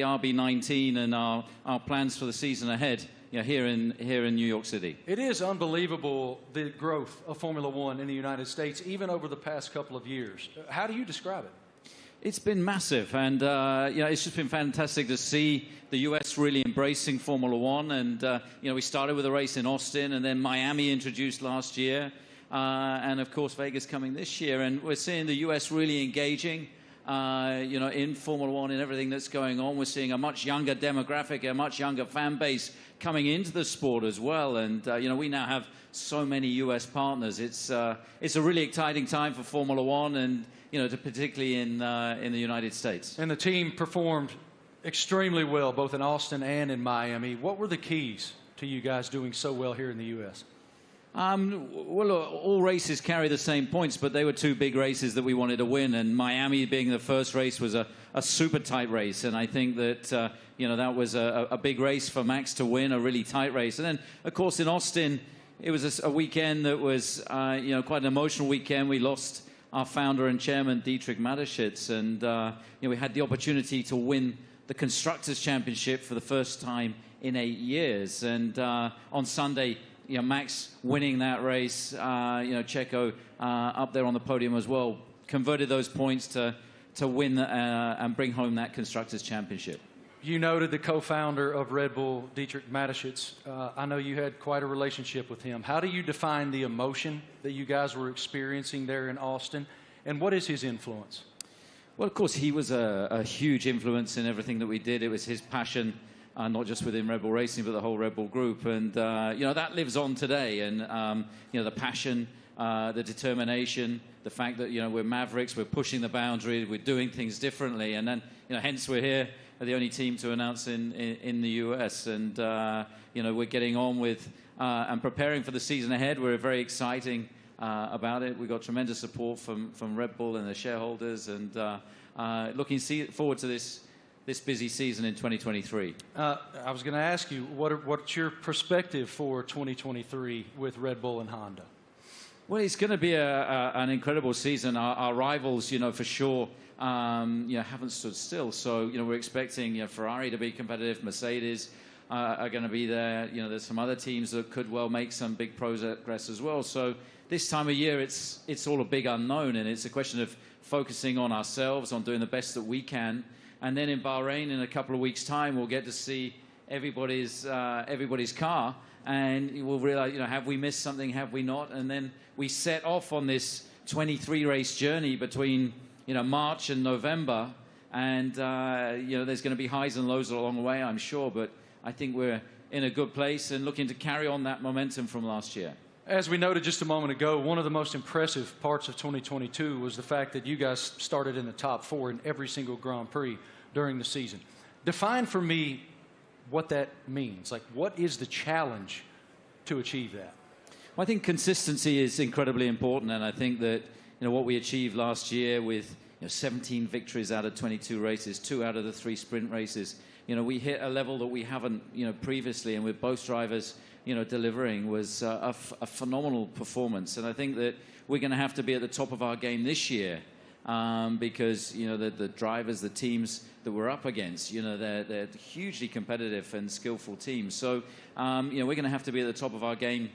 RB19 and our plans for the season ahead, here in New York City. It is unbelievable, the growth of Formula One in the United States, even over the past couple of years. How do you describe it? It's been massive, and it's just been fantastic to see the U.S. really embracing Formula One. And we started with a race in Austin, and then Miami introduced last year, and of course Vegas coming this year. And we're seeing the U.S. really engaging, in Formula One and everything that's going on. We're seeing a much younger demographic, a much younger fan base coming into the sport as well. And we now have so many U.S. partners. It's a really exciting time for Formula One, and particularly in the United States. And the team performed extremely well, both in Austin and in Miami. What were the keys to you guys doing so well here in the U.S.? Well, all races carry the same points, but they were two big races that we wanted to win. And Miami being the first race was a super tight race. And I think that, that was a big race for Max to win, a really tight race. And then, of course, in Austin, it was a weekend that was, quite an emotional weekend. We lost our founder and chairman, Dietrich Mateschitz. And, we had the opportunity to win the Constructors' Championship for the first time in 8 years. And on Sunday, Max winning that race, Checo up there on the podium as well, converted those points to win and bring home that Constructors' Championship. You noted the co-founder of Red Bull, Dietrich Mateschitz. I know you had quite a relationship with him. How do you define the emotion that you guys were experiencing there in Austin, and what is his influence? Well, of course, he was a huge influence in everything that we did. It was his passion, not just within Red Bull Racing, but the whole Red Bull group. And, that lives on today. And, the passion, the determination, the fact that, we're Mavericks, we're pushing the boundary, we're doing things differently. And then, hence we're here, the only team to announce in the US. And, we're getting on with and preparing for the season ahead. We're very exciting about it. We've got tremendous support from Red Bull and the shareholders, and looking forward to this busy season in 2023. I was going to ask you, what's your perspective for 2023 with Red Bull and Honda? Well, it's going to be an incredible season. Our rivals, for sure, haven't stood still. So, we're expecting Ferrari to be competitive. Mercedes are going to be there. There's some other teams that could well make some big progress as well. So this time of year, it's all a big unknown, and it's a question of focusing on ourselves, on doing the best that we can. And then in Bahrain, in a couple of weeks' time, we'll get to see everybody's car, and we'll realize, have we missed something, have we not? And then we set off on this 23-race journey between, March and November, and there's going to be highs and lows along the way, I'm sure, but I think we're in a good place and looking to carry on that momentum from last year. As we noted just a moment ago, one of the most impressive parts of 2022 was the fact that you guys started in the top 4 in every single Grand Prix during the season. Define for me what that means. Like, what is the challenge to achieve that? Well, I think consistency is incredibly important, and I think that what we achieved last year with 17 victories out of 22 races, 2 out of the 3 sprint races, we hit a level that we haven't previously, and with both drivers delivering was a phenomenal performance. And I think that we're going to have to be at the top of our game this year because, the drivers, the teams that we're up against, they're hugely competitive and skillful teams. So, we're going to have to be at the top of our game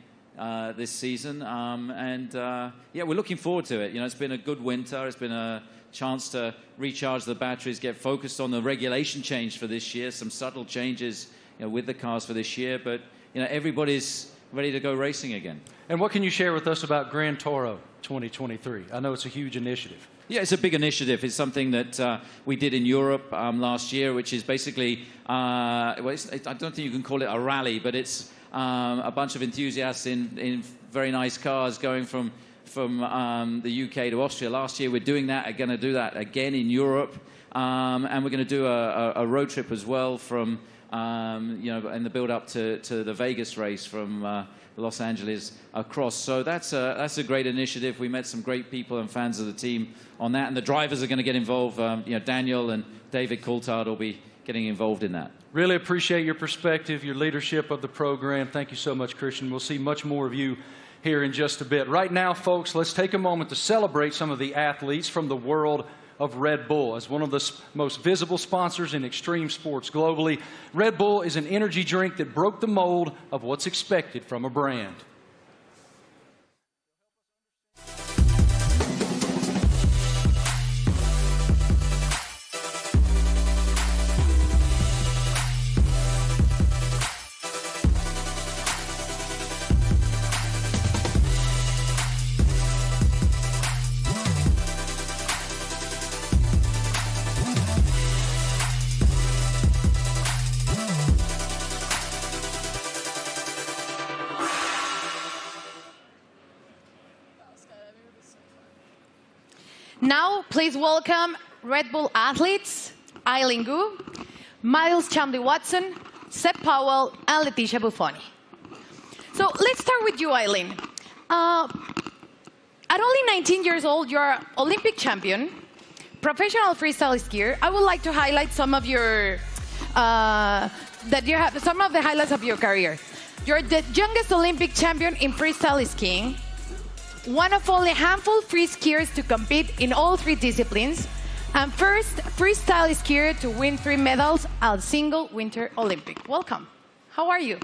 this season. We're looking forward to it. It's been a good winter. It's been a chance to recharge the batteries, get focused on the regulation change for this year, some subtle changes with the cars for this year. But everybody's ready to go racing again. And what can you share with us about Gran Toro 2023? I know it's a huge initiative. Yeah, it's a big initiative. It's something that we did in Europe last year, which is basically, I don't think you can call it a rally, but it's a bunch of enthusiasts in very nice cars going from the UK to Austria. Last year, we're doing that. We're going to do that again in Europe. And we're going to do a road trip as well from in the build-up to the Vegas race from Los Angeles across. So that's a great initiative. We met some great people and fans of the team on that, and the drivers are going to get involved. Daniel and David Coulthard will be getting involved in that. Really appreciate your perspective, your leadership of the program. Thank you so much, Christian. We'll see much more of you here in just a bit. Right now, folks, let's take a moment to celebrate some of the athletes from the world of Red Bull. As one of the most visible sponsors in extreme sports globally, Red Bull is an energy drink that broke the mold of what's expected from a brand. Now, please welcome Red Bull athletes, Eileen Gu, Miles Chamley-Watson, Seb Powell, and Leticia Buffoni. So let's start with you, Eileen. At only 19 years old, you're Olympic champion, professional freestyle skier. I would like to highlight some of your some of the highlights of your career. You're the youngest Olympic champion in freestyle skiing, one of only a handful of free skiers to compete in all 3 disciplines, and first freestyle skier to win 3 medals at a single Winter Olympic. Welcome. How are you?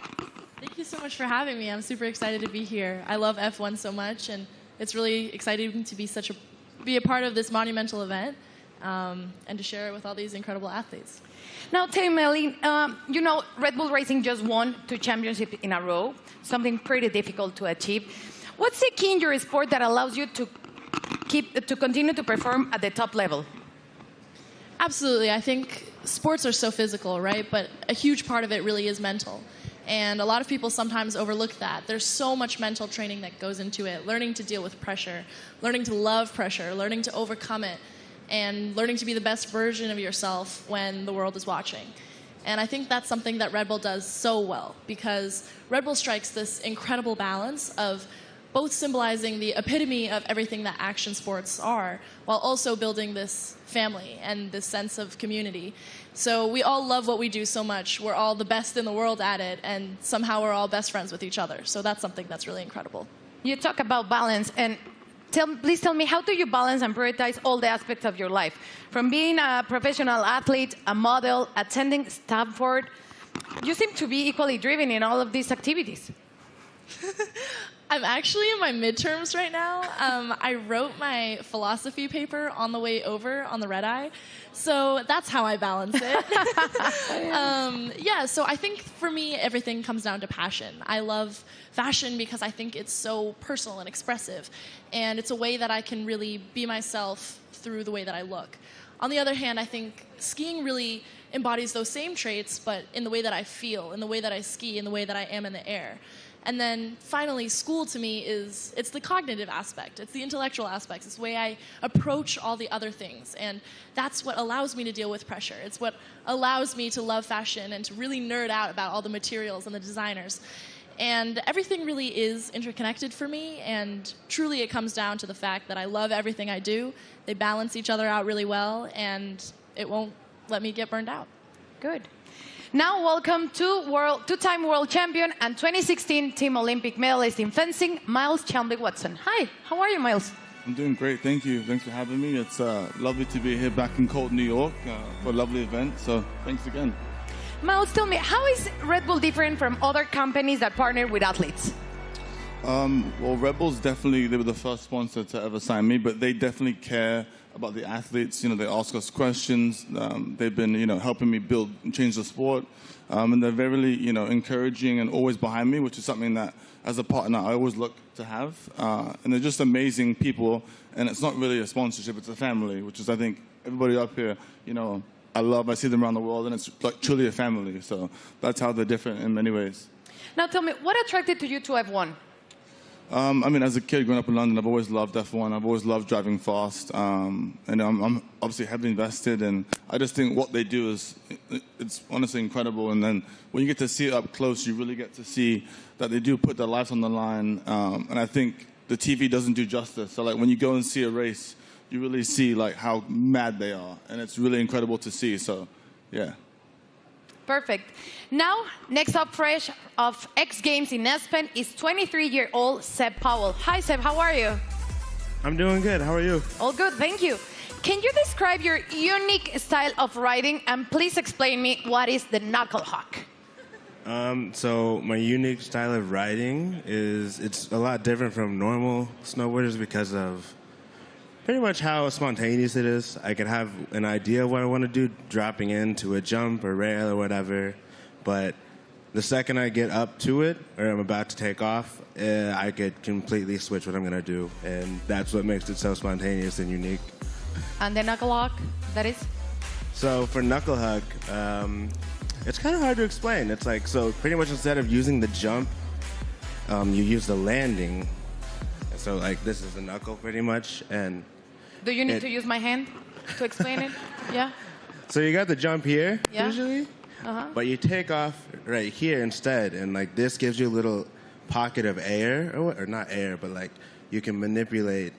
Thank you so much for having me. I'm super excited to be here. I love F1 so much, and it's really exciting to be a part of this monumental event and to share it with all these incredible athletes. Now, tell me, Eileen, you know, Red Bull Racing just won 2 championships in a row, something pretty difficult to achieve. What's the key in your sport that allows you to continue to perform at the top level? Absolutely. I think sports are so physical, right? But a huge part of it really is mental. And a lot of people sometimes overlook that. There's so much mental training that goes into it, learning to deal with pressure, learning to love pressure, learning to overcome it, and learning to be the best version of yourself when the world is watching. And I think that's something that Red Bull does so well, because Red Bull strikes this incredible balance of both symbolizing the epitome of everything that action sports are, while also building this family and this sense of community. So we all love what we do so much. We're all the best in the world at it, and somehow we're all best friends with each other. So that's something that's really incredible. You talk about balance, and please tell me, how do you balance and prioritize all the aspects of your life? From being a professional athlete, a model, attending Stanford, you seem to be equally driven in all of these activities. I'm actually in my midterms right now. I wrote my philosophy paper on the way over on the red eye. So that's how I balance it. Yeah, so I think for me, everything comes down to passion. I love fashion because I think it's so personal and expressive. And it's a way that I can really be myself through the way that I look. On the other hand, I think skiing really embodies those same traits, but in the way that I feel, in the way that I ski, in the way that I am in the air. And then finally, school to me it's the cognitive aspect. It's the intellectual aspects. It's the way I approach all the other things. And that's what allows me to deal with pressure. It's what allows me to love fashion and to really nerd out about all the materials and the designers. And everything really is interconnected for me. And truly, it comes down to the fact that I love everything I do. They balance each other out really well, and it won't let me get burned out. Good. Now, welcome to two-time world champion and 2016 Team Olympic medalist in fencing, Miles Chamley-Watson. Hi, how are you, Miles? I'm doing great, thank you. Thanks for having me. It's lovely to be here back in cold New York for a lovely event, so thanks again. Miles, tell me, how is Red Bull different from other companies that partner with athletes? Well, Red Bull's definitely, they were the first sponsor to ever sign me, but they definitely care about the athletes. You know, they ask us questions. They've been, helping me build and change the sport. And they're very, encouraging and always behind me, which is something that, as a partner, I always look to have. And they're just amazing people. And it's not really a sponsorship, it's a family, which is, I think, everybody up here, I see them around the world, and it's like truly a family. So that's how they're different in many ways. Now tell me, what attracted you to F1? As a kid growing up in London, I've always loved F1. I've always loved driving fast. And I'm obviously heavily invested. And I just think what they do it's honestly incredible. And then when you get to see it up close, you really get to see that they do put their lives on the line. And I think the TV doesn't do justice. So, like, when you go and see a race, you really see, like, how mad they are. And it's really incredible to see. So, yeah. Perfect. Now, next up fresh of X Games in Aspen is 23-year-old Seb Powell. Hi, Seb. How are you? I'm doing good. How are you? All good. Thank you. can you describe your unique style of riding and please explain me what is the knuckle hawk? So my unique style of riding it's a lot different from normal snowboarders because of pretty much how spontaneous it is. I can have an idea of what I want to do dropping into a jump or rail or whatever, but the second I get up to it or I'm about to take off, I could completely switch what I'm going to do, and that's what makes it so spontaneous and unique. And the knuckle hawk, that is? So for knuckle hug, it's kind of hard to explain. It's like, so pretty much instead of using the jump, you use the landing. So like this is the knuckle pretty much, and Do you need to use my hand to explain it? Yeah? so you got the jump here Yeah. usually, Uh-huh. but you take off right here instead, and like this gives you a little pocket of air, or not air, but like you can manipulate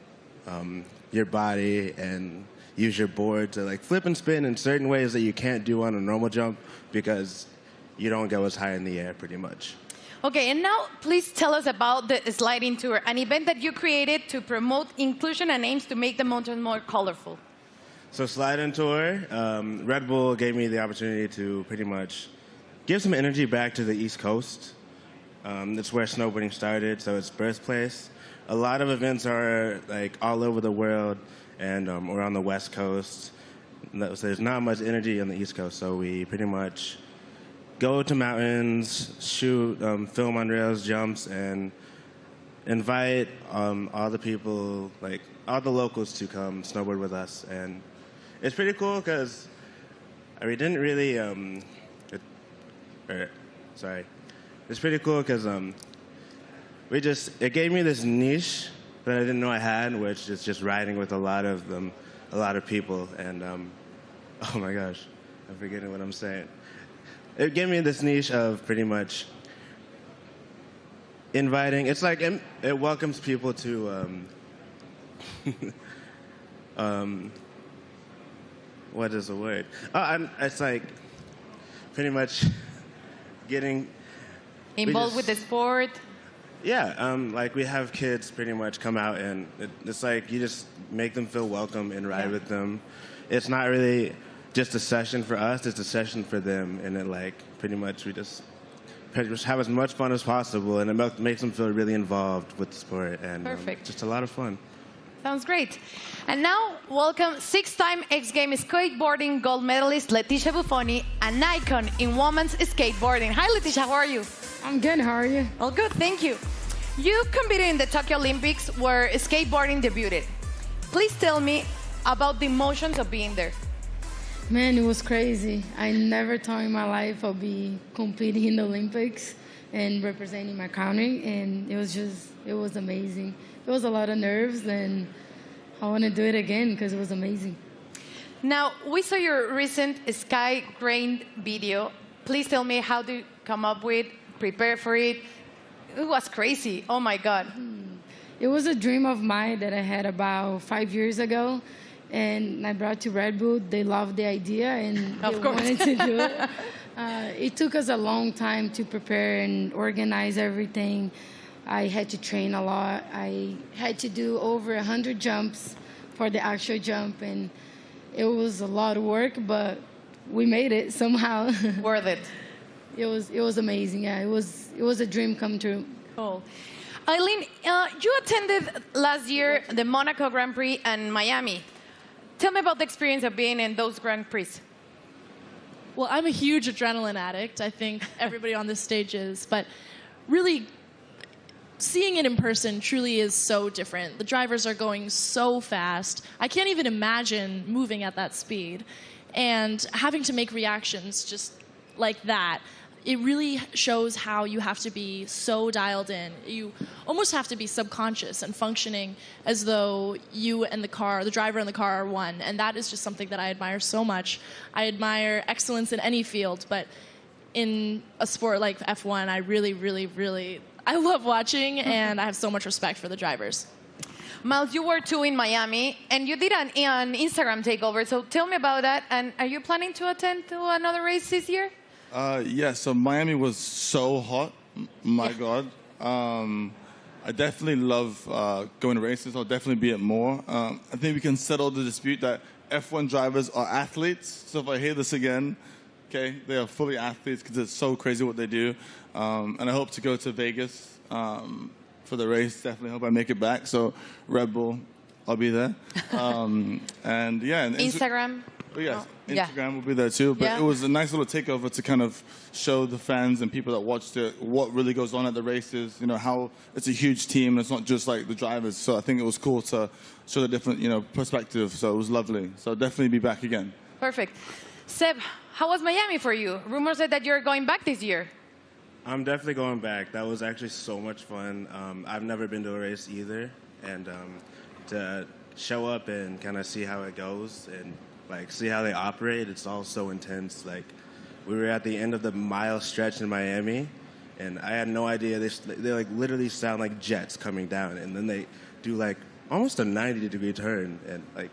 your body and use your board to like flip and spin in certain ways that you can't do on a normal jump because you don't go as high in the air pretty much. Okay, and now please tell us about the sliding tour, an event that you created to promote inclusion and aims to make the mountain more colorful. So slide-in tour, Red Bull gave me the opportunity to pretty much give some energy back to the East Coast. That's where snowboarding started, so it's birthplace. A lot of events are like all over the world, and we're on the West Coast. So there's not much energy on the East Coast, so we pretty much go to mountains, shoot, film on rails, jumps, and invite all the people, like all the locals, to come snowboard with us. And it's pretty cool because we didn't really. It's pretty cool because it gave me this niche that I didn't know I had, which is just riding with a lot of people. And oh my gosh, I'm forgetting what I'm saying. It gave me this niche of pretty much inviting. It's like it welcomes people to what is the word? It's like pretty much getting Involved with the sport. Yeah, like we have kids pretty much come out, and it's like you just make them feel welcome and ride with them. It's not really just a session for us, it's a session for them, and it like pretty much we just have as much fun as possible, and it makes them feel really involved with the sport, and just a lot of fun. Sounds great. And now, welcome six-time X Games skateboarding gold medalist Leticia Buffoni, an icon in women's skateboarding. Hi, Leticia, how are you? I'm good, how are you? All good, thank you. You competed in the Tokyo Olympics where skateboarding debuted. Please tell me about the emotions of being there. Man, it was crazy. I never thought in my life I'd be competing in the Olympics and representing my country, and it was amazing. It was a lot of nerves, and I want to do it again because it was amazing. Now, we saw your recent Sky Grain video. Please tell me how to come up with, prepare for it. It was crazy. Oh, my God. It was a dream of mine that I had about 5 years ago, and I brought to Red Bull. They loved the idea, and they wanted to do it. It took us a long time to prepare and organize everything. I had to train a lot. I had to do over 100 jumps for the actual jump, and it was a lot of work, but we made it somehow. Worth it. It was amazing. Yeah, it was a dream come true. Cool. Eileen, you attended last year the Monaco Grand Prix and Miami. Tell me about the experience of being in those Grand Prix. Well, I'm a huge adrenaline addict. I think everybody on this stage is, but really seeing it in person truly is so different. The drivers are going so fast. I can't even imagine moving at that speed and having to make reactions just like that. It really shows how you have to be so dialed in. You almost have to be subconscious and functioning as though you and the driver and the car are one. And that is just something that I admire so much. I admire excellence in any field, but in a sport like F1, I really I love watching, and I have so much respect for the drivers. Miles, you were too in Miami, and you did an Instagram takeover. So tell me about that. And are you planning to attend to another race this year? Yeah, so Miami was so hot. My God. I definitely love going to races. I'll definitely be at more. I think we can settle the dispute that F1 drivers are athletes. So if I hear this again, okay, they are fully athletes because it's so crazy what they do. And I hope to go to Vegas for the race. Definitely hope I make it back. So Red Bull, I'll be there. And yeah. And Instagram? Oh, yes, Yeah. Instagram will be there too. But Yeah. it was a nice little takeover to kind of show the fans and people that watched it what really goes on at the races. You know, how it's a huge team. It's not just like the drivers. So I think it was cool to show the different, perspective. So it was lovely. So I'll definitely be back again. Perfect. Seb, how was Miami for you? Rumors said that you're going back this year. I'm definitely going back. That was actually so much fun. I've never been to a race either, and to show up and kind of see how it goes and see how they operate, it's all so intense. We were at the end of the mile stretch in Miami, and I had no idea. They literally sound like jets coming down, and then they do almost a 90-degree turn, and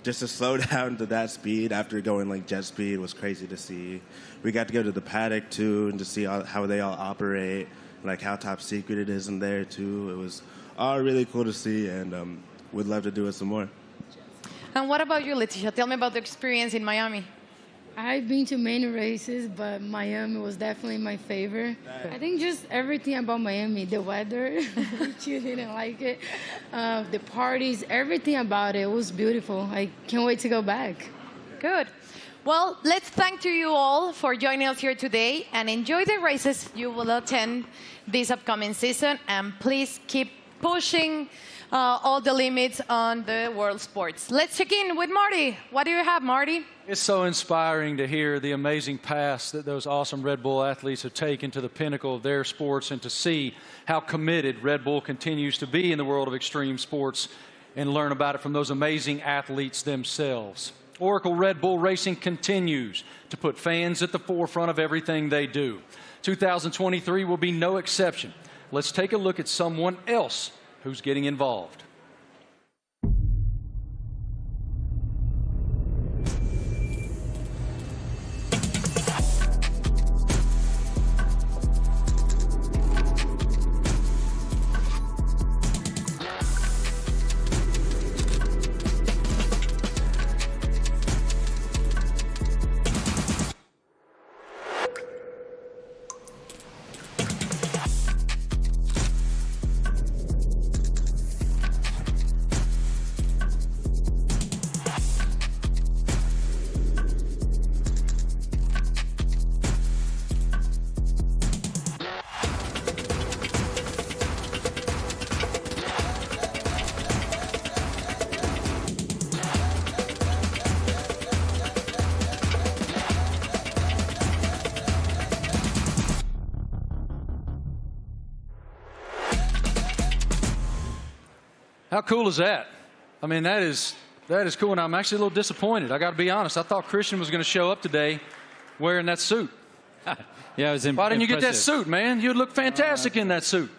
just to slow down to that speed after going jet speed was crazy to see. We got to go to the paddock too, and to see how they all operate, how top secret it is in there too. It was all really cool to see, and would love to do it some more. And what about you, Leticia? Tell me about the experience in Miami. I've been to many races, but Miami was definitely my favorite. I think just everything about Miami, the weather, which you didn't like it, the parties, everything about it was beautiful. I can't wait to go back. Good. Well, let's thank to you all for joining us here today and enjoy the races you will attend this upcoming season. And please keep pushing all the limits on the world sports. Let's check in with Marty. What do you have, Marty? It's so inspiring to hear the amazing paths that those awesome Red Bull athletes have taken to the pinnacle of their sports, and to see how committed Red Bull continues to be in the world of extreme sports, and learn about it from those amazing athletes themselves. Oracle Red Bull Racing continues to put fans at the forefront of everything they do. 2023 will be no exception. Let's take a look at someone else who's getting involved. How cool is that? I mean, that is cool, and I'm actually a little disappointed. I got to be honest. I thought Christian was going to show up today wearing that suit. Yeah, it was Why didn't you get that impressive. suit, man? You'd look fantastic in that suit.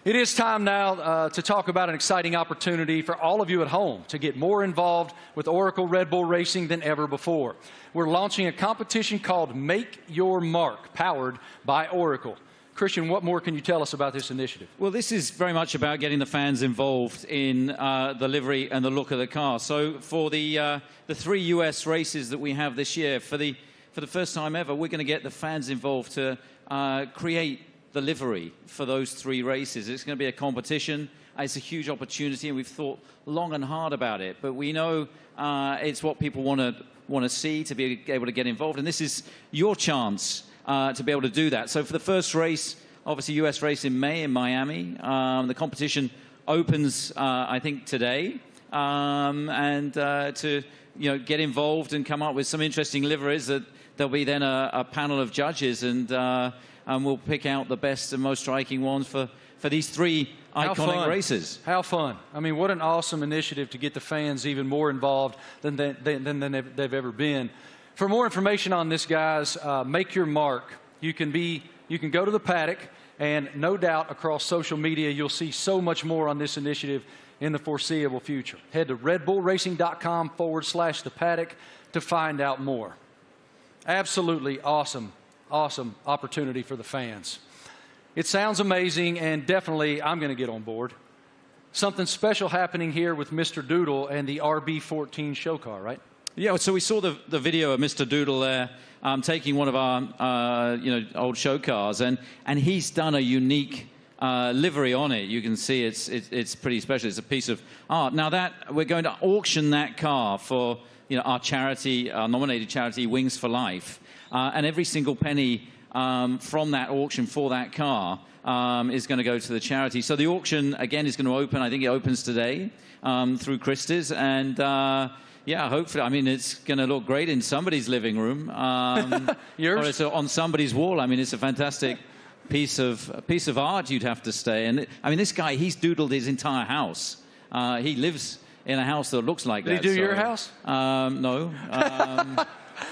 It is time now to talk about an exciting opportunity for all of you at home to get more involved with Oracle Red Bull Racing than ever before. We're launching a competition called Make Your Mark, powered by Oracle. Christian, what more can you tell us about this initiative? Well, this is very much about getting the fans involved in the livery and the look of the car. So for the 3 US races that we have this year, for the first time ever, we're going to get the fans involved to create the livery for those 3 races. It's going to be a competition. It's a huge opportunity, and we've thought long and hard about it. But we know it's what people want to see, to be able to get involved. And this is your chance to be able to do that. So for the first race, obviously US race in May in Miami, the competition opens, I think, today. And to get involved and come up with some interesting liveries, that there'll be then a panel of judges, and we'll pick out the best and most striking ones for these 3 iconic races. How fun. I mean, what an awesome initiative to get the fans even more involved than they've ever been. For more information on this, guys, Make Your Mark. You can go to the paddock, and no doubt across social media you'll see so much more on this initiative in the foreseeable future. Head to redbullracing.com/the paddock to find out more. Absolutely awesome opportunity for the fans. It sounds amazing, and definitely I'm going to get on board. Something special happening here with Mr. Doodle and the RB14 show car, right? Yeah, so we saw the video of Mr. Doodle there taking one of our old show cars, and he's done a unique livery on it. You can see it's pretty special. It's a piece of art. Now that we're going to auction that car for our charity, our nominated charity, Wings for Life, and every single penny from that auction for that car is going to go to the charity. So the auction again is going to open. I think it opens today through Christie's, and yeah, hopefully. I mean, it's going to look great in somebody's living room. Yours? Or it's on somebody's wall. I mean, it's a fantastic piece of art. You'd have to say. And I mean, this guy, he's doodled his entire house. He lives in a house that looks like that. Did he do your house? No.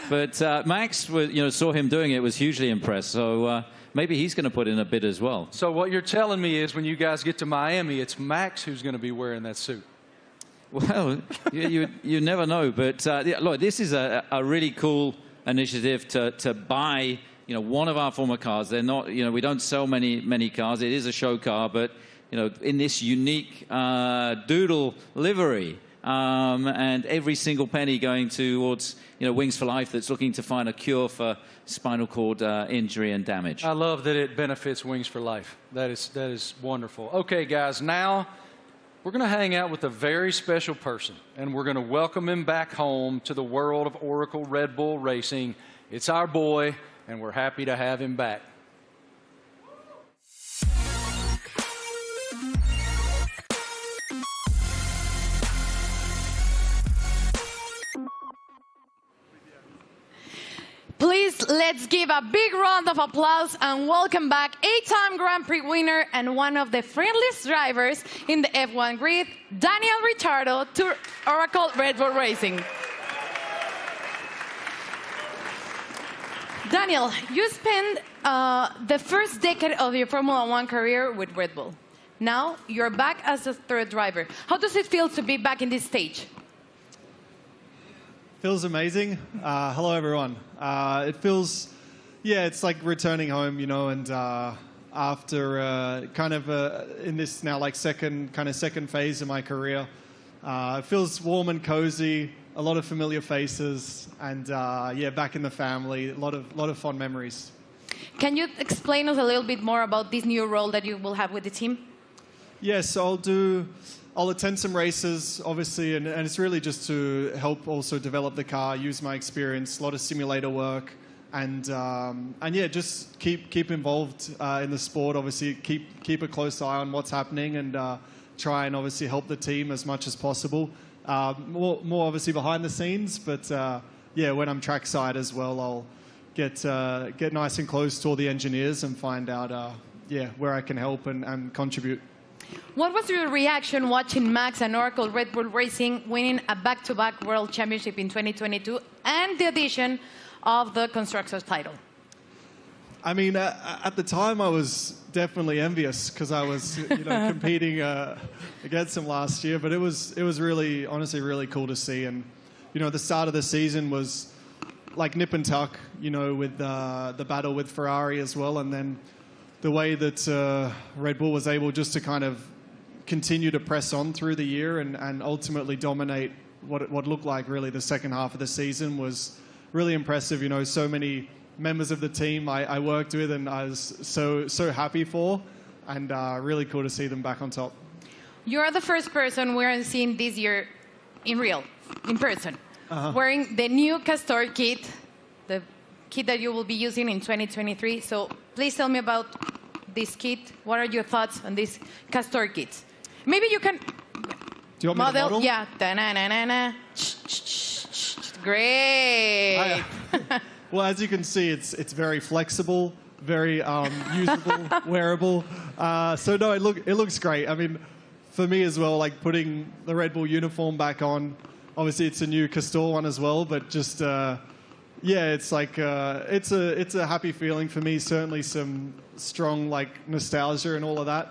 But Max, saw him doing it, was hugely impressed. So maybe he's going to put in a bid as well. So what you're telling me is when you guys get to Miami, it's Max who's going to be wearing that suit. Well, you never know. But look, this is a really cool initiative to buy one of our former cars. They're not, we don't sell many cars. It is a show car, but in this unique doodle livery, and every single penny going towards Wings for Life, that's looking to find a cure for spinal cord injury and damage. I love that it benefits Wings for Life. That is wonderful. Okay, guys, now we're going to hang out with a very special person, and we're going to welcome him back home to the world of Oracle Red Bull Racing. It's our boy, and we're happy to have him back. Please, let's give a big round of applause and welcome back 8-time Grand Prix winner and one of the friendliest drivers in the F1 grid, Daniel Ricciardo, to Oracle Red Bull Racing. Daniel, you spent the first decade of your Formula One career with Red Bull. Now you're back as a third driver. How does it feel to be back in this stage? Feels amazing. Hello, everyone. It feels, it's like returning home, and after in this now like second phase of my career, it feels warm and cozy, a lot of familiar faces, and back in the family, a lot of fond memories. Can you explain us a little bit more about this new role that you will have with the team? Yes, I'll attend some races, obviously, and it's really just to help also develop the car, use my experience, a lot of simulator work, and just keep involved in the sport. Obviously, keep a close eye on what's happening, and try and obviously help the team as much as possible. More obviously behind the scenes, but when I'm trackside as well, I'll get nice and close to all the engineers and find out where I can help and contribute. What was your reaction watching Max and Oracle Red Bull Racing winning a back-to-back World Championship in 2022 and the addition of the Constructors title? I mean, at the time I was definitely envious because I was competing against them last year, but it was really, honestly, really cool to see. And the start of the season was like nip and tuck, with the battle with Ferrari as well, and then the way that Red Bull was able just to kind of continue to press on through the year and ultimately dominate what looked like really the second half of the season was really impressive. So many members of the team I worked with and I was so happy for, and really cool to see them back on top. You're the first person we're seeing this year in person, wearing the new Castor kit, the kit that you will be using in 2023. So please tell me about this kit. What are your thoughts on this Castor kit? Maybe you can Do you want me to model? Yeah. Da-na-na-na-na. Great. Well, as you can see, it's very flexible, very usable, wearable. So no, it looks great. I mean, for me as well, like putting the Red Bull uniform back on. Obviously, it's a new Castor one as well, but just it's like it's a happy feeling for me. Certainly some strong like nostalgia and all of that.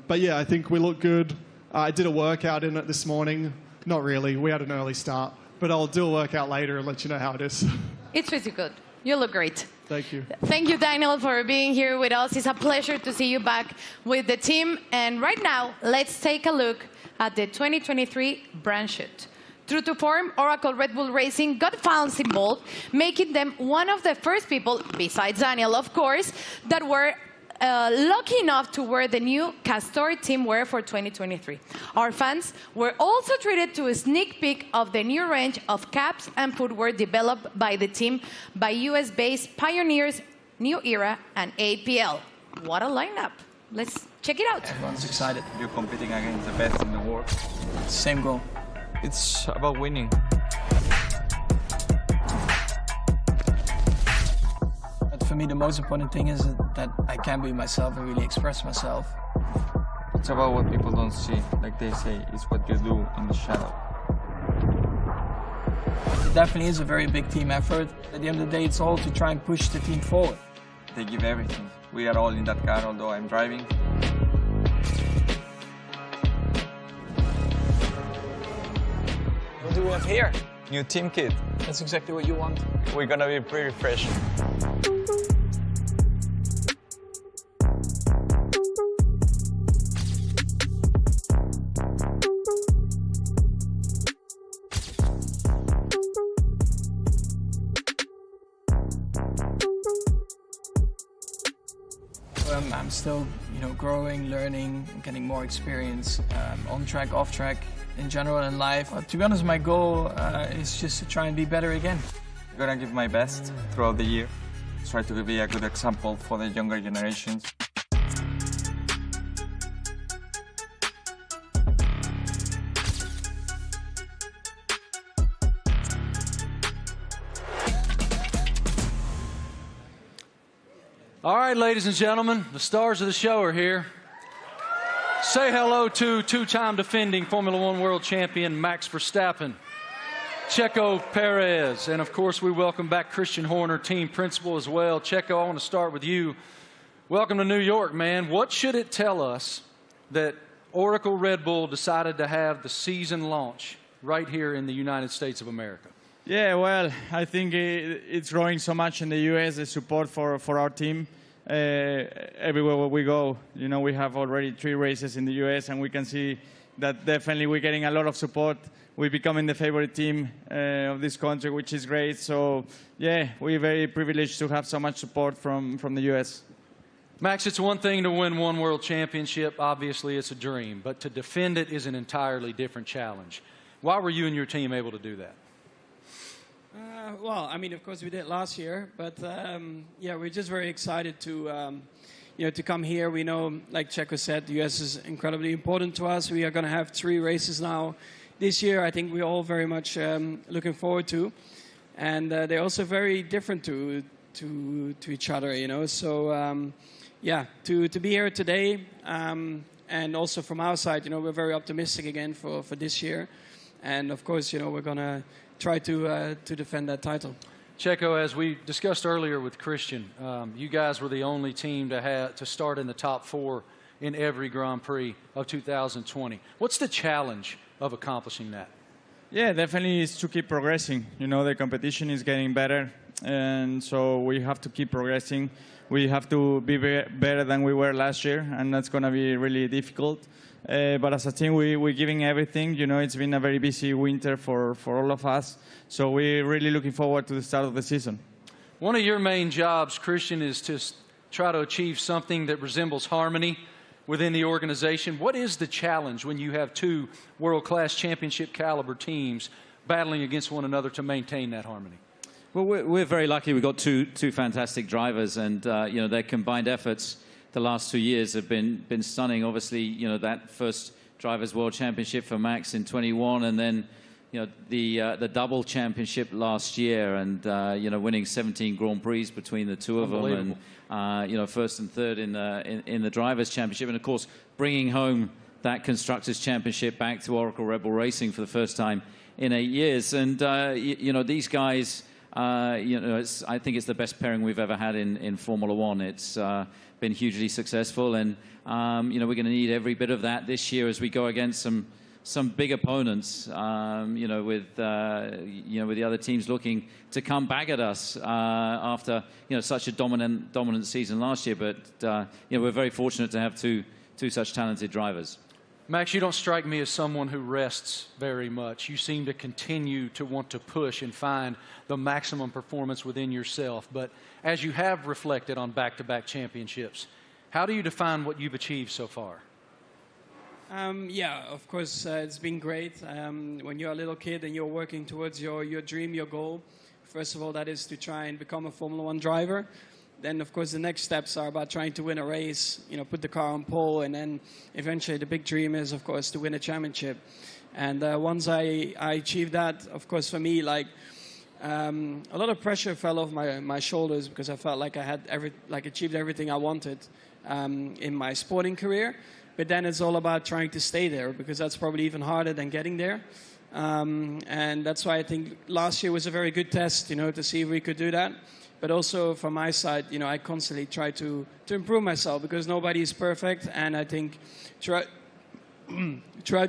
But yeah, I think we look good. I did a workout in it this morning. Not really. We had an early start, but I'll do a workout later and let you know how it is. It's pretty good. You look great. Thank you. Thank you, Daniel, for being here with us. It's a pleasure to see you back with the team. And right now, let's take a look at the 2023 brand shoot. True to form, Oracle Red Bull Racing got fans involved, making them one of the first people, besides Daniel, of course, that were lucky enough to wear the new Castor team wear for 2023. Our fans were also treated to a sneak peek of the new range of caps and footwear developed by the team by US-based Pioneers, New Era, and APL. What a lineup. Let's check it out. Everyone's excited. You're competing against the best in the world. Same goal. It's about winning. But for me, the most important thing is that I can be myself and really express myself. It's about what people don't see. Like they say, it's what you do in the shadow. It definitely is a very big team effort. At the end of the day, it's all to try and push the team forward. They give everything. We are all in that car, although I'm driving. What do we have here? New team kit. That's exactly what you want. We're gonna be pretty fresh. I'm still, growing, learning, getting more experience on track, off track, in general in life. To be honest, my goal is just to try and be better again. I'm gonna give my best throughout the year. Try to be a good example for the younger generations. All right, ladies and gentlemen, the stars of the show are here. Say hello to two-time defending Formula One world champion Max Verstappen, Checo Perez, and of course we welcome back Christian Horner, team principal as well. Checo, I want to start with you. Welcome to New York, man. What should it tell us that Oracle Red Bull decided to have the season launch right here in the United States of America? Yeah, well, I think it's growing so much in the U.S., the support for our team. Everywhere where we go, we have already 3 races in the U.S., and we can see that definitely we're getting a lot of support. We're becoming the favorite team of this country, which is great. So, yeah, we're very privileged to have so much support from the U.S. Max, it's one thing to win one world championship. Obviously, it's a dream. But to defend it is an entirely different challenge. Why were you and your team able to do that? Well, I mean, of course, we did last year, but yeah, we're just very excited to, to come here. We know, like Checo said, the US is incredibly important to us. We are going to have 3 races now this year. I think we're all very much looking forward to, and they're also very different to each other, So, yeah, to be here today, and also from our side, we're very optimistic again for this year, and of course, we're going to try to defend that title. Checo, as we discussed earlier with Christian, you guys were the only team to start in the top 4 in every Grand Prix of 2020. What's the challenge of accomplishing that? Yeah, definitely is to keep progressing. The competition is getting better, and so we have to keep progressing. We have to be better than we were last year, and that's going to be really difficult. But as a team, we're giving everything. It's been a very busy winter for all of us. So we're really looking forward to the start of the season. One of your main jobs, Christian, is to try to achieve something that resembles harmony within the organization. What is the challenge when you have 2 world-class championship caliber teams battling against one another to maintain that harmony? Well, we're very lucky. We've got two fantastic drivers, and their combined efforts the last 2 years have been stunning. Obviously, that first Drivers' World Championship for Max in 21, and then the double championship last year, and winning 17 Grand Prix between the 2 of them, and first and third in the Drivers' Championship, and of course bringing home that Constructors' Championship back to Oracle Red Bull Racing for the first time in 8 years. And these guys, I think it's the best pairing we've ever had in Formula One. It's been hugely successful, and we're going to need every bit of that this year as we go against some big opponents. With the other teams looking to come back at us after such a dominant season last year. But we're very fortunate to have two such talented drivers. Max, you don't strike me as someone who rests very much. You seem to continue to want to push and find the maximum performance within yourself. But as you have reflected on back-to-back championships, how do you define what you've achieved so far? Yeah, of course, it's been great. When you're a little kid and you're working towards your dream, your goal, first of all, that is to try and become a Formula One driver. Then, of course, the next steps are about trying to win a race, put the car on pole, and then eventually the big dream is, of course, to win a championship. And once I achieved that, of course, for me, a lot of pressure fell off my shoulders because I felt like I had achieved everything I wanted in my sporting career. But then it's all about trying to stay there because that's probably even harder than getting there. And that's why I think last year was a very good test, to see if we could do that. But also from my side, I constantly try to improve myself because nobody is perfect. And I think throughout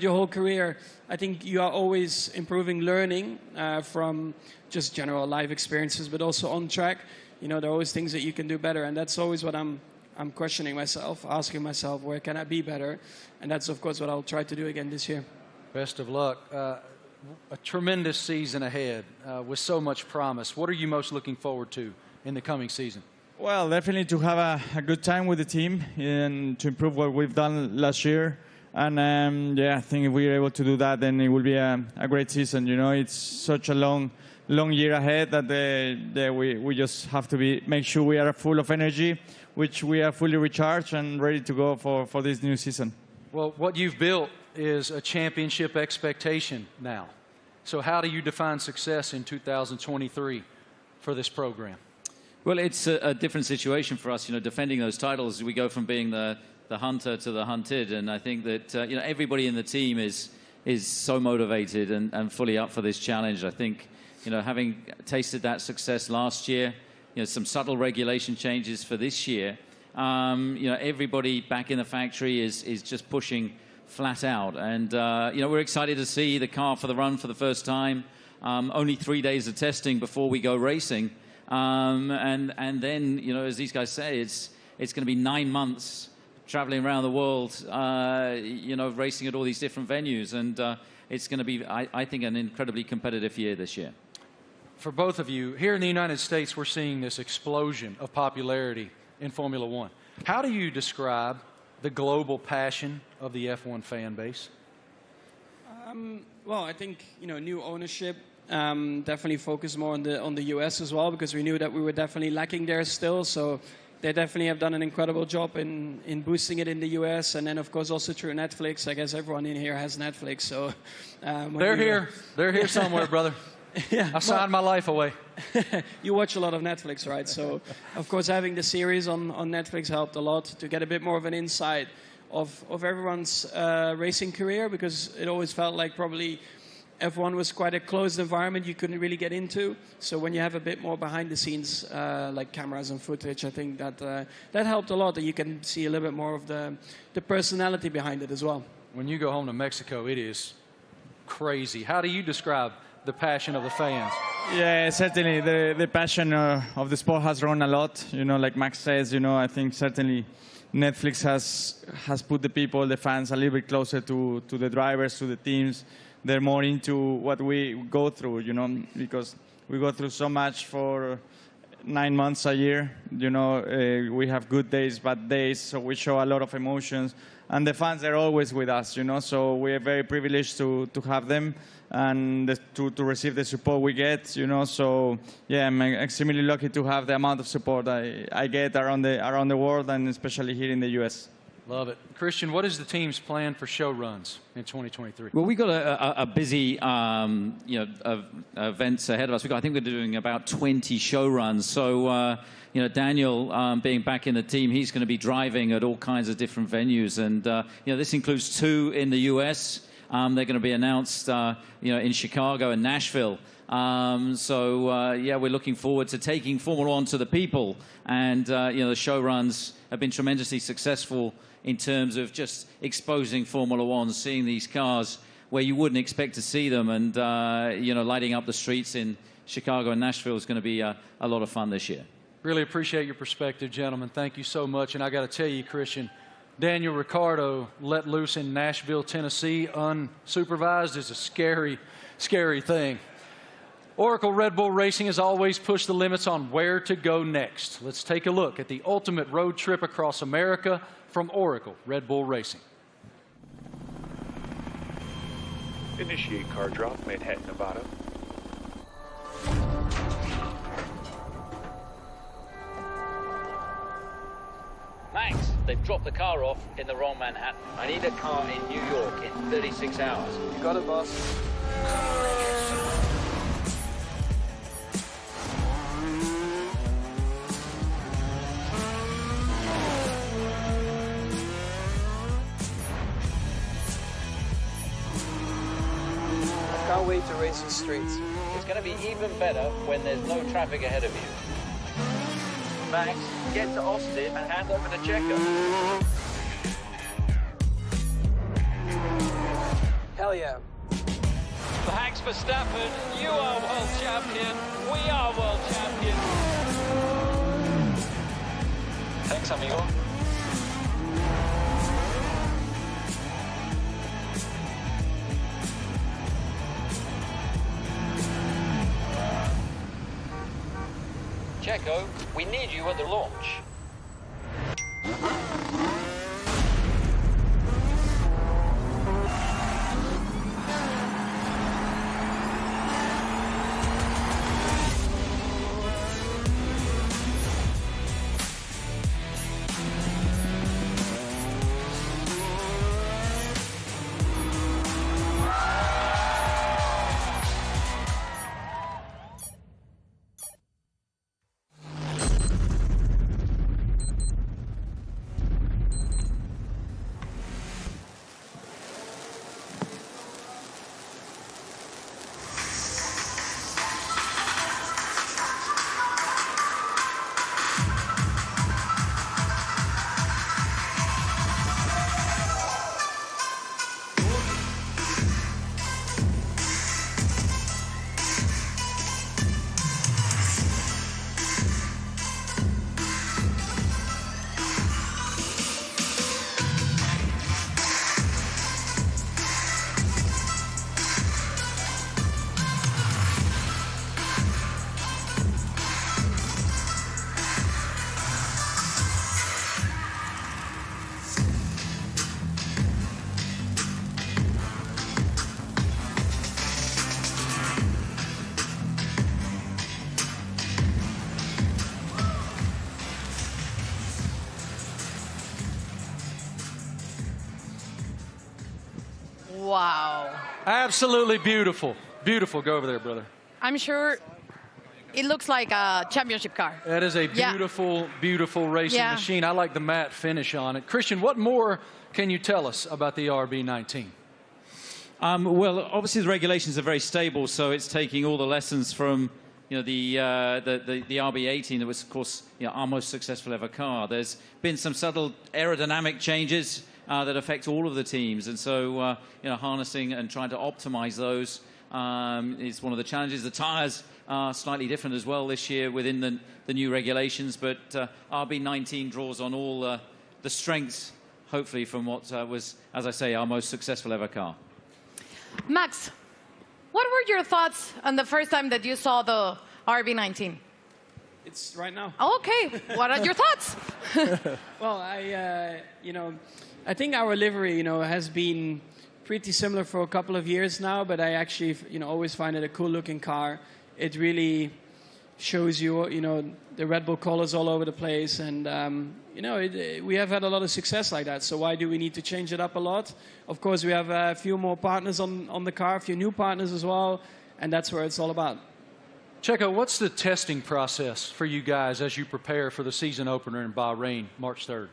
your whole career, I think you are always improving, learning from just general life experiences, but also on track. There are always things that you can do better. And that's always what I'm questioning myself, asking myself, where can I be better? And that's, of course, what I'll try to do again this year. Best of luck. A tremendous season ahead with so much promise. What are you most looking forward to in the coming season? Well, definitely to have a good time with the team and to improve what we've done last year. And I think if we're able to do that, then it will be a great season. It's such a long year ahead that we just have to make sure we are full of energy, which we are fully recharged and ready to go for this new season. Well, what you've built is a championship expectation now. So how do you define success in 2023 for this program? Well, it's a different situation for us, defending those titles. We go from being the hunter to the hunted, and I think that everybody in the team is so motivated and fully up for this challenge. I think having tasted that success last year, some subtle regulation changes for this year. Everybody back in the factory is just pushing flat out, and we're excited to see the car for the run for the first time. Only 3 days of testing before we go racing. And then, as these guys say, it's going to be 9 months traveling around the world, racing at all these different venues. And it's going to be, I think, an incredibly competitive year this year. For both of you, here in the United States, we're seeing this explosion of popularity in Formula One. How do you describe the global passion of the F1 fan base? Well, I think, new ownership definitely focused more on the US as well, because we knew that we were definitely lacking there still. So they definitely have done an incredible job in boosting it in the US, and then of course also through Netflix. I guess everyone in here has Netflix, so they're here somewhere, brother. Yeah, I signed my life away. You watch a lot of Netflix, right? So of course having the series on Netflix helped a lot to get a bit more of an insight of everyone's racing career, because it always felt like probably F1 was quite a closed environment you couldn't really get into. So when you have a bit more behind the scenes, like cameras and footage, I think that helped a lot, that you can see a little bit more of the personality behind it as well. When you go home to Mexico, it is crazy. How do you describe the passion of the fans? Yeah, certainly the passion of the sport has grown a lot. Like Max says, I think certainly Netflix has put the people, the fans, a little bit closer to the drivers, to the teams. They're more into what we go through, because we go through so much for 9 months a year. We have good days, bad days, so we show a lot of emotions. And the fans are always with us, so we are very privileged to have them and to receive the support we get, So, yeah, I'm extremely lucky to have the amount of support I get around the world, and especially here in the U.S. Love it. Christian, what is the team's plan for show runs in 2023? Well, we've got a busy, events ahead of us. I think we're doing about 20 show runs. So, Daniel, being back in the team, he's going to be driving at all kinds of different venues. And, this includes 2 in the U.S. They're going to be announced, in Chicago and Nashville. We're looking forward to taking Formula One to the people. And, the show runs have been tremendously successful in terms of just exposing Formula One, seeing these cars where you wouldn't expect to see them, and lighting up the streets in Chicago and Nashville is going to be a lot of fun this year. Really appreciate your perspective, gentlemen. Thank you so much. And I got to tell you, Christian, Daniel Ricciardo let loose in Nashville, Tennessee, unsupervised is a scary, scary thing. Oracle Red Bull Racing has always pushed the limits on where to go next. Let's take a look at the ultimate road trip across America from Oracle Red Bull Racing. Initiate car drop, Manhattan, Nevada. Max, they've dropped the car off in the wrong Manhattan. I need a car in New York in 36 hours. You got it, boss. Can't wait to race the streets. It's going to be even better when there's no traffic ahead of you. Max, get to Austin and hand over to Checo. Hell yeah. Thanks, Verstappen. You are world champion. We are world champion. Thanks, amigo. Checo, we need you at the launch. Wow. Absolutely beautiful. Beautiful. Go over there, brother. I'm sure it looks like a championship car. That is a beautiful, beautiful racing machine. I like the matte finish on it. Christian, what more can you tell us about the RB19? Well, obviously the regulations are very stable, so it's taking all the lessons from the RB18 that was, of course, our most successful ever car. There's been some subtle aerodynamic changes that affect all of the teams, and so harnessing and trying to optimize those is one of the challenges. The tires are slightly different as well this year within the new regulations, but RB19 draws on all the strengths, hopefully, from what was, as I say, our most successful ever car. Max, what were your thoughts on the first time that you saw the RB19? It's right now. Okay, what are your thoughts? Well, I think our livery, has been pretty similar for a couple of years now, but I actually, always find it a cool-looking car. It really shows you, the Red Bull colors all over the place, and we have had a lot of success like that. So why do we need to change it up a lot? Of course, we have a few more partners on the car, a few new partners as well, and that's where it's all about. Checo, what's the testing process for you guys as you prepare for the season opener in Bahrain, March 3rd?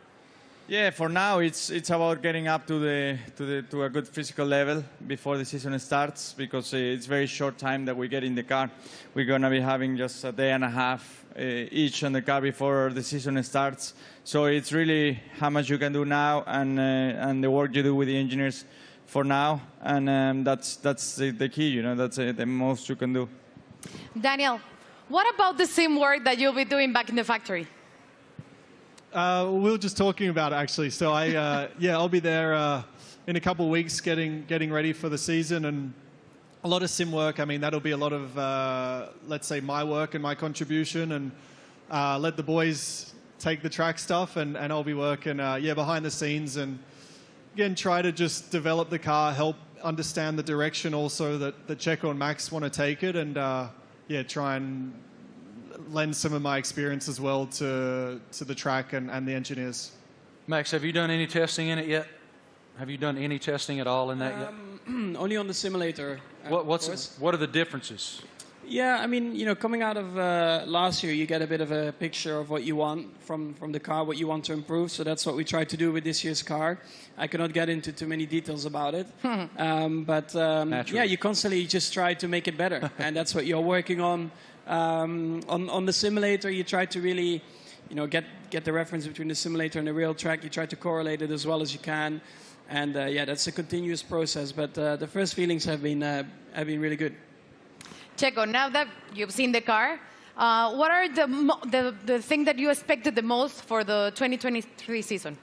Yeah, for now it's about getting up to a good physical level before the season starts, because it's very short time that we get in the car. We're gonna be having just a day and a half each on the car before the season starts. So it's really how much you can do now and the work you do with the engineers for now, and that's the key. That's the most you can do. Daniel, what about the same work that you'll be doing back in the factory? We were just talking about it, actually. So I'll be there in a couple of weeks getting ready for the season, and a lot of sim work. I mean, that'll be a lot of, let's say, my work and my contribution, and let the boys take the track stuff, and I'll be working, behind the scenes, and again, try to just develop the car, help understand the direction also that Checo and Max want to take it, and try and lend some of my experience as well to the track and the engineers. Max, have you done any testing in it yet? Have you done any testing at all in that yet? Only on the simulator. What are the differences? Yeah, I mean, coming out of last year, you get a bit of a picture of what you want from the car, what you want to improve. So that's what we tried to do with this year's car. I cannot get into too many details about it. You constantly just try to make it better. And that's what you're working on. On the simulator, you try to really, get the reference between the simulator and the real track. You try to correlate it as well as you can. And that's a continuous process. But the first feelings have been really good. Checo, now that you've seen the car, what are the thing that you expected the most for the 2023 season?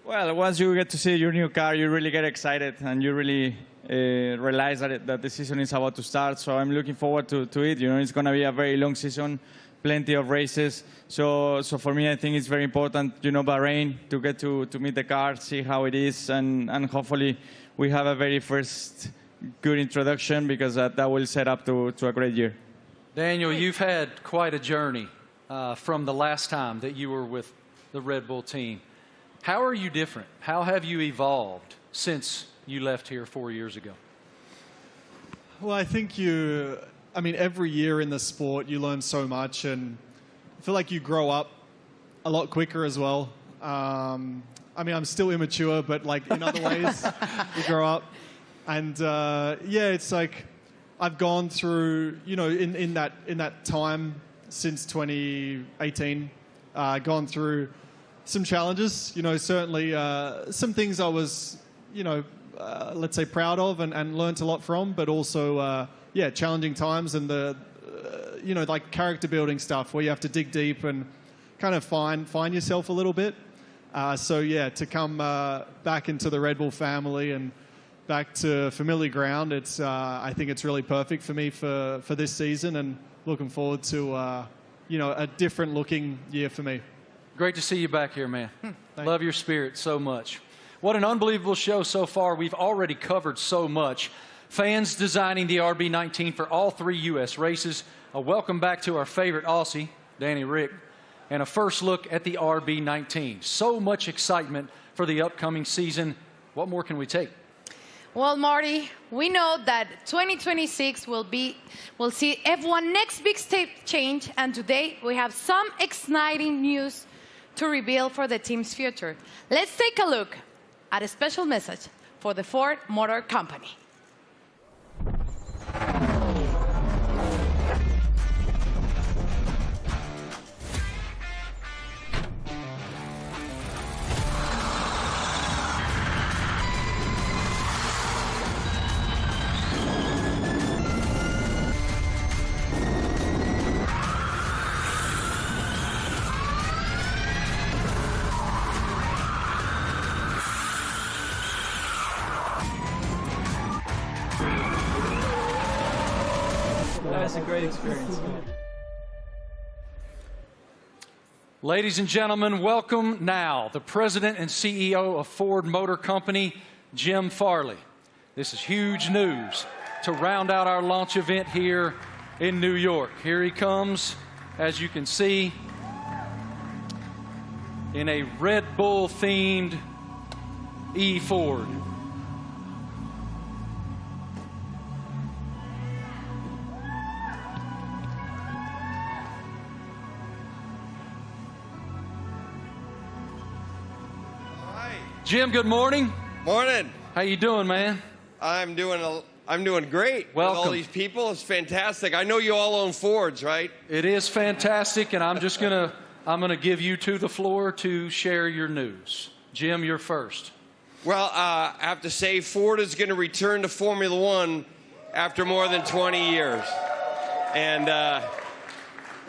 Well, once you get to see your new car, you really get excited, and you really realize that the season is about to start. So I'm looking forward to it. It's going to be a very long season, plenty of races. So for me, I think it's very important, Bahrain, to get to meet the car, see how it is, and hopefully we have a very first good introduction, because that will set up to a great year. Daniel, you've had quite a journey from the last time that you were with the Red Bull team. How are you different? How have you evolved since you left here 4 years ago? Well, I think every year in the sport you learn so much, and I feel like you grow up a lot quicker as well. I'm still immature, but in other ways you grow up. And it's like I've gone through, in that time since 2018, gone through some challenges. Certainly some things I was, let's say, proud of and learnt a lot from, but also challenging times, and the character building stuff where you have to dig deep and kind of find yourself a little bit. To come back into the Red Bull family and back to familiar ground, I think it's really perfect for me for this season, and looking forward to a different looking year for me. Great to see you back here, man. Love your spirit so much. What an unbelievable show so far. We've already covered so much. Fans designing the RB19 for all 3 U.S. races. A welcome back to our favorite Aussie, Danny Rick, and a first look at the RB19. So much excitement for the upcoming season. What more can we take? Well, Marty, we know that 2026 will see F1 next big step change, and today we have some exciting news to reveal for the team's future. Let's take a look at a special message for the Ford Motor Company. That's a great experience. Ladies and gentlemen, welcome now the President and CEO of Ford Motor Company, Jim Farley. This is huge news to round out our launch event here in New York. Here he comes, as you can see, in a Red Bull-themed E-Ford. Jim, good morning. Morning. How you doing, man? I'm doing great. Welcome. With all these people, it's fantastic. I know you all own Fords, right? It is fantastic, and I'm gonna give you the floor to share your news. Jim, you're first. Well, I have to say Ford is going to return to Formula One after more than 20 years. And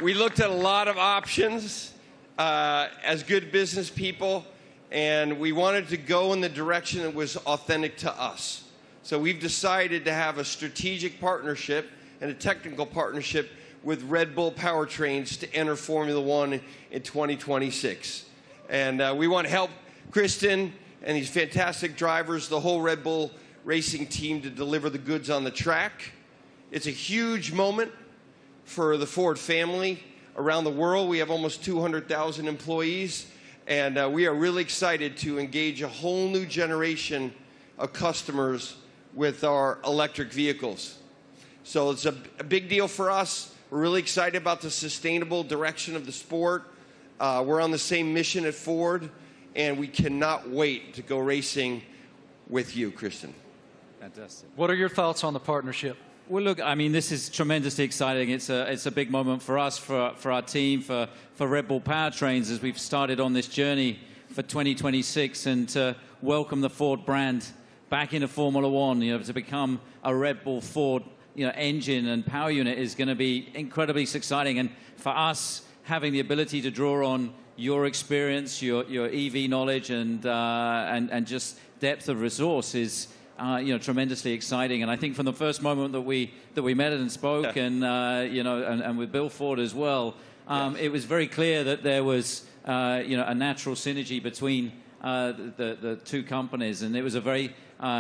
we looked at a lot of options, as good business people, and we wanted to go in the direction that was authentic to us. So we've decided to have a strategic partnership and a technical partnership with Red Bull Powertrains to enter Formula One in 2026. And we want to help Kristen and these fantastic drivers, the whole Red Bull racing team, to deliver the goods on the track. It's a huge moment for the Ford family around the world. We have almost 200,000 employees, and we are really excited to engage a whole new generation of customers with our electric vehicles. So it's a big deal for us. We're really excited about the sustainable direction of the sport. We're on the same mission at Ford, and we cannot wait to go racing with you, Kristen. Fantastic. What are your thoughts on the partnership? Well, look, I mean, this is tremendously exciting. It's a big moment for us, for our team, for Red Bull Powertrains as we've started on this journey for 2026 and to welcome the Ford brand back into Formula One. You know, to become a Red Bull Ford, you know, engine and power unit is going to be incredibly exciting. And for us, having the ability to draw on your experience, your EV knowledge, and just depth of resource is tremendously exciting. And I think from the first moment that we met and spoke, and and with Bill Ford as well, it was very clear that there was a natural synergy between the two companies, and it was a very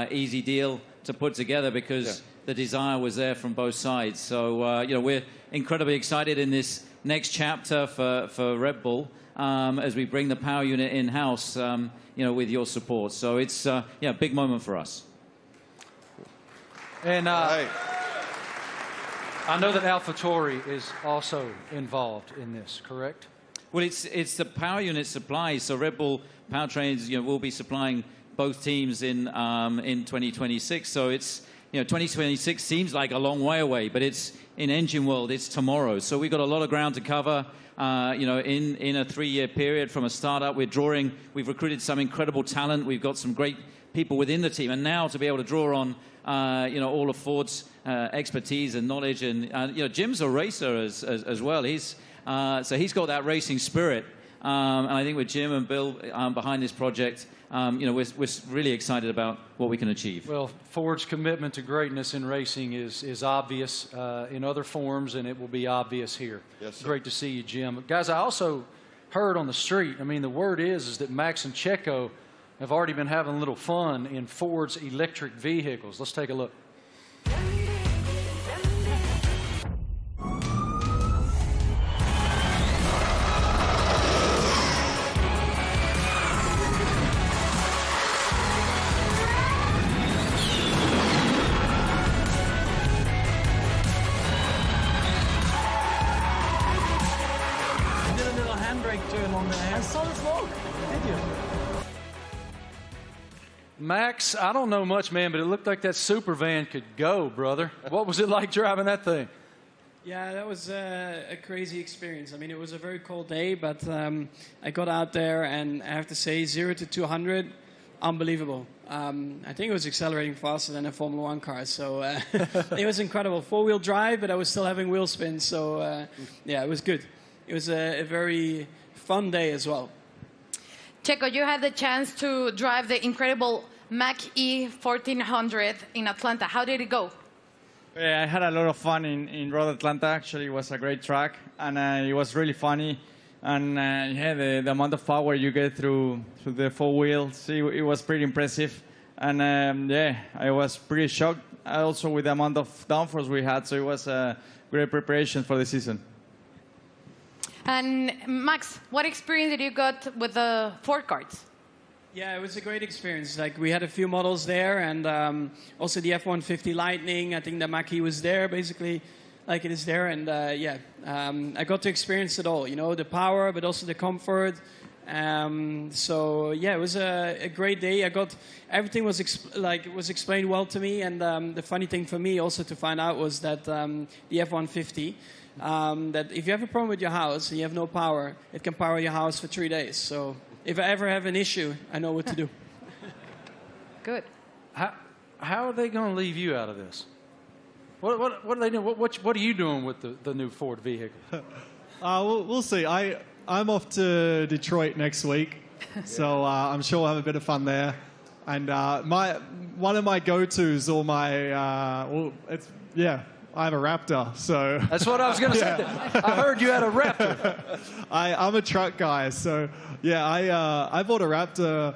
easy deal to put together because the desire was there from both sides. So we're incredibly excited in this next chapter for Red Bull as we bring the power unit in-house, with your support. So it's a big moment for us. And I know that AlphaTauri is also involved in this, correct? Well, it's the power unit supply. So Red Bull Powertrains, will be supplying both teams in 2026. So it's 2026 seems like a long way away, but it's in engine world. It's tomorrow. So we've got a lot of ground to cover. In a 3-year period from a startup, we've recruited some incredible talent. We've got some great people within the team, and now to be able to draw on all of Ford's expertise and knowledge, and Jim's a racer as well. He's got that racing spirit, and I think with Jim and Bill behind this project, we're really excited about what we can achieve. Well, Ford's commitment to greatness in racing is obvious in other forms, and it will be obvious here. Yes, sir. Great to see you, Jim. Guys, I also heard on the street, the word is that Max and Checo have already been having a little fun in Ford's electric vehicles. Let's take a look. Max, I don't know much, man, but it looked like that super van could go, brother. What was it like driving that thing? Yeah, that was a crazy experience. It was a very cold day, but I got out there, and I have to say, 0 to 200, unbelievable. I think it was accelerating faster than a Formula One car, so it was incredible. 4-wheel drive, but I was still having wheel spin, so it was good. It was a very fun day as well. Checo, you had the chance to drive the incredible Mach-E 1400 in Atlanta. How did it go? Yeah, I had a lot of fun in Road Atlanta. Actually, it was a great track, and it was really funny. And the amount of power you get through the 4 wheels, it was pretty impressive. And I was pretty shocked also with the amount of downforce we had. So it was a great preparation for the season. And Max, what experience did you got with the Ford cars? Yeah, it was a great experience. We had a few models there, and also the F-150 Lightning. I think the Mach-E was there, basically, like it is there. And I got to experience it all. The power, but also the comfort. It was a great day. Everything was explained well to me. And the funny thing for me also to find out was that the F-150. That if you have a problem with your house and you have no power, it can power your house for 3 days. So if I ever have an issue, I know what to do. Good. How are they going to leave you out of this? What are they doing? What are you doing with the new Ford vehicle? We'll see. I'm off to Detroit next week, so I'm sure we'll have a bit of fun there. And one of my go-tos, or my I have a Raptor, so that's what I was going to say. I heard you had a Raptor. I'm a truck guy, so yeah, I bought a Raptor,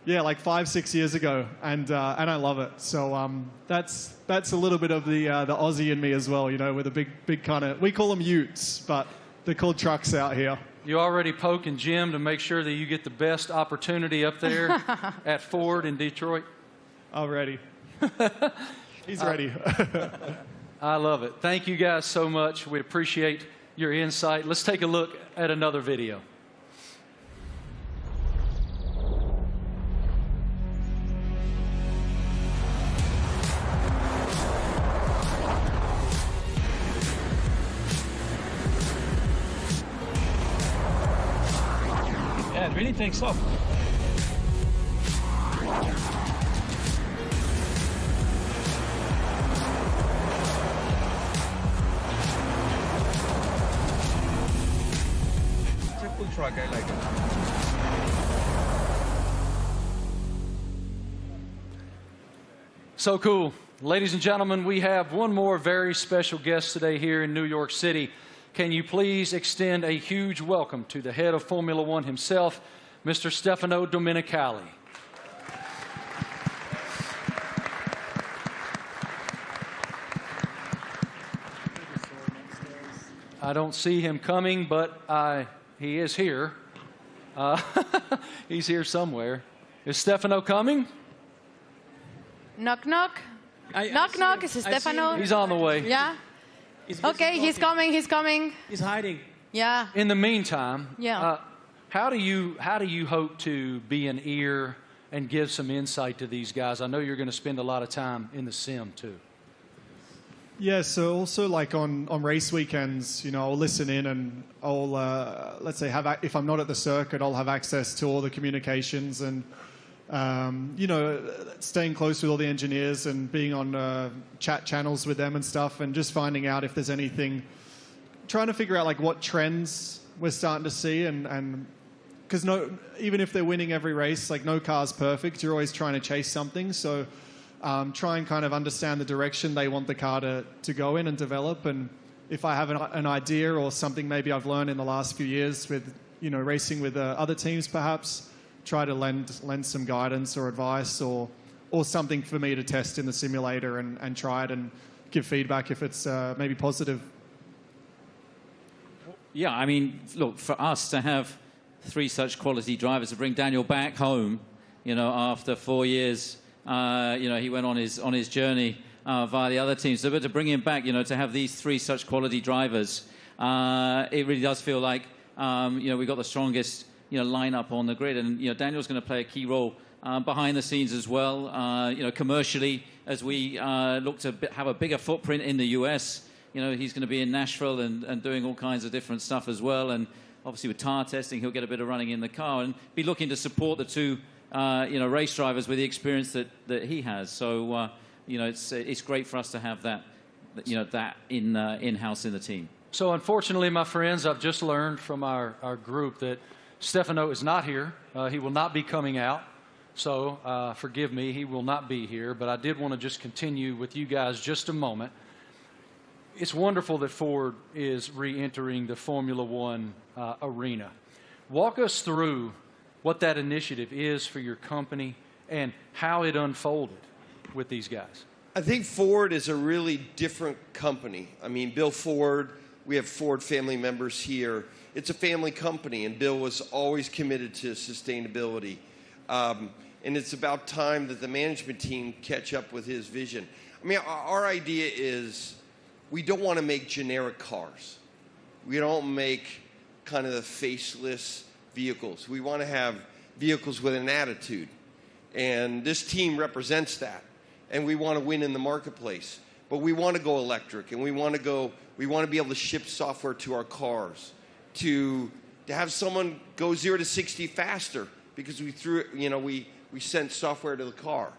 like 5-6 years ago, and I love it. So that's a little bit of the Aussie in me as well, with a big kind of, we call them utes, but they're called trucks out here. You already poking Jim to make sure that you get the best opportunity up there at Ford in Detroit? Already. He's ready. I love it. Thank you guys so much. We appreciate your insight. Let's take a look at another video. Yeah, it really takes off. Truck, I like it. So cool. Ladies and gentlemen, we have one more very special guest today here in New York City. Can you please extend a huge welcome to the head of Formula One himself, Mr. Stefano Domenicali. I don't see him coming, but he is here. He's here somewhere. Is Stefano coming? Knock, knock. Knock, knock. Is it Stefano? He's on the way. Yeah? Okay, he's coming. He's coming. He's hiding. Yeah. In the meantime, yeah. How do you hope to be an ear and give some insight to these guys? I know you're going to spend a lot of time in the sim, too. Yeah, so also like on race weekends, I'll listen in and I'll, let's say, if I'm not at the circuit, I'll have access to all the communications and, staying close with all the engineers and being on chat channels with them and stuff and just finding out if there's anything, trying to figure out like what trends we're starting to see and because even if they're winning every race, like no car's perfect, you're always trying to chase something, so try and kind of understand the direction they want the car to go in and develop. And if I have an idea or something maybe I've learned in the last few years with, racing with other teams perhaps, try to lend some guidance or advice or something for me to test in the simulator and try it and give feedback if it's maybe positive. Yeah, I mean, look, for us to have 3 such quality drivers, to bring Daniel back home, after 4 years, he went on his journey via the other teams. So, but to bring him back, to have these 3 such quality drivers, it really does feel like, we've got the strongest, lineup on the grid. And, Daniel's going to play a key role behind the scenes as well, commercially, as we look to have a bigger footprint in the US. He's going to be in Nashville and doing all kinds of different stuff as well. And obviously with tire testing, he'll get a bit of running in the car and be looking to support the 2 race drivers with the experience that he has. So, it's great for us to have that, that in-house in the team. So, unfortunately, my friends, I've just learned from our group that Stefano is not here. He will not be coming out. So, forgive me, he will not be here. But I did want to just continue with you guys just a moment. It's wonderful that Ford is re-entering the Formula One arena. Walk us through what that initiative is for your company and how it unfolded with these guys. I think Ford is a really different company. I mean, Bill Ford, we have Ford family members here. It's a family company, and Bill was always committed to sustainability. And it's about time that the management team catch up with his vision. I mean, our idea is we don't want to make generic cars. We don't make kind of the faceless vehicles. We want to have vehicles with an attitude. And this team represents that. And we want to win in the marketplace. But we want to go electric, and we want to be able to ship software to our cars, to have someone go 0 to 60 faster because we sent software to the car.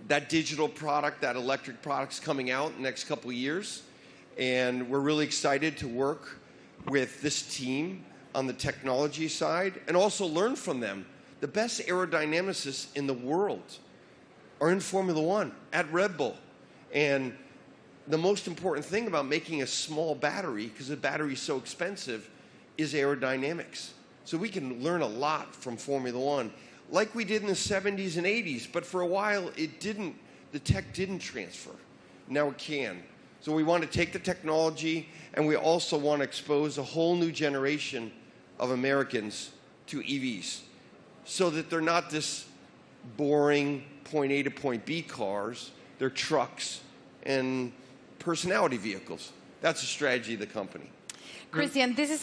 That digital product, that electric product's coming out in the next couple of years, and we're really excited to work with this team on the technology side and also learn from them. The best aerodynamicists in the world are in Formula One at Red Bull. And the most important thing about making a small battery, because the battery is so expensive, is aerodynamics. So we can learn a lot from Formula One, like we did in the 70s and 80s, but for a while the tech didn't transfer. Now it can. So we want to take the technology, and we also want to expose a whole new generation of Americans to EVs, so that they're not this boring point A to point B cars, they're trucks and personality vehicles. That's the strategy of the company. Christian, this is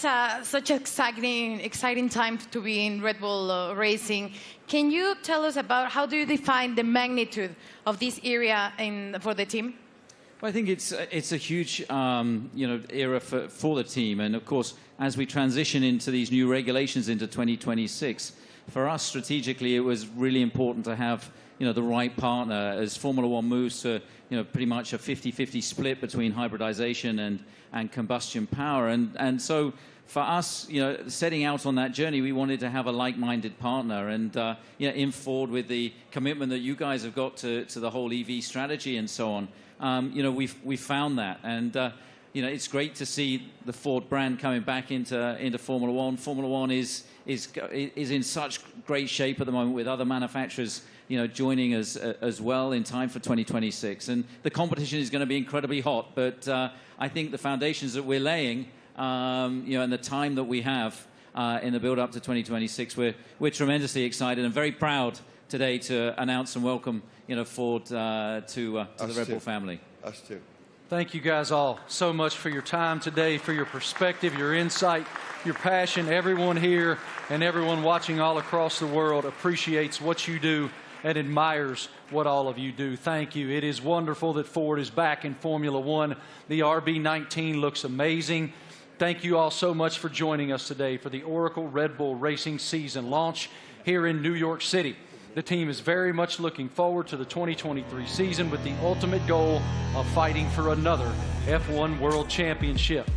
such an exciting time to be in Red Bull Racing. Can you tell us about how do you define the magnitude of this area for the team? Well, I think it's a huge era for the team, and of course, as we transition into these new regulations into 2026, for us strategically, it was really important to have the right partner as Formula One moves to pretty much a 50-50 split between hybridization and combustion power, and so for us, setting out on that journey, we wanted to have a like-minded partner, and in Ford with the commitment that you guys have got to the whole EV strategy and so on. We found that, and it's great to see the Ford brand coming back into Formula One. Formula One is in such great shape at the moment with other manufacturers, joining us as well in time for 2026. And the competition is going to be incredibly hot, but I think the foundations that we're laying, and the time that we have in the build-up to 2026, we're tremendously excited and very proud today to announce and welcome Ford to the Red Bull family. Us too. Thank you guys all so much for your time today, for your perspective, your insight, your passion. Everyone here and everyone watching all across the world appreciates what you do and admires what all of you do. Thank you. It is wonderful that Ford is back in Formula One. The RB19 looks amazing. Thank you all so much for joining us today for the Oracle Red Bull Racing season launch here in New York City. The team is very much looking forward to the 2023 season with the ultimate goal of fighting for another F1 World Championship.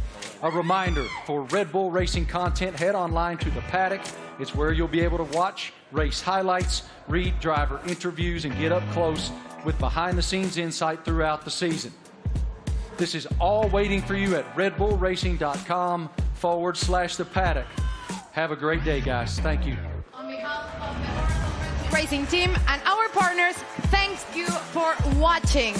A reminder, for Red Bull Racing content, head online to The Paddock. It's where you'll be able to watch race highlights, read driver interviews, and get up close with behind-the-scenes insight throughout the season. This is all waiting for you at redbullracing.com/The Paddock. Have a great day, guys. Thank you. On behalf of the Racing team and our partners, thank you for watching.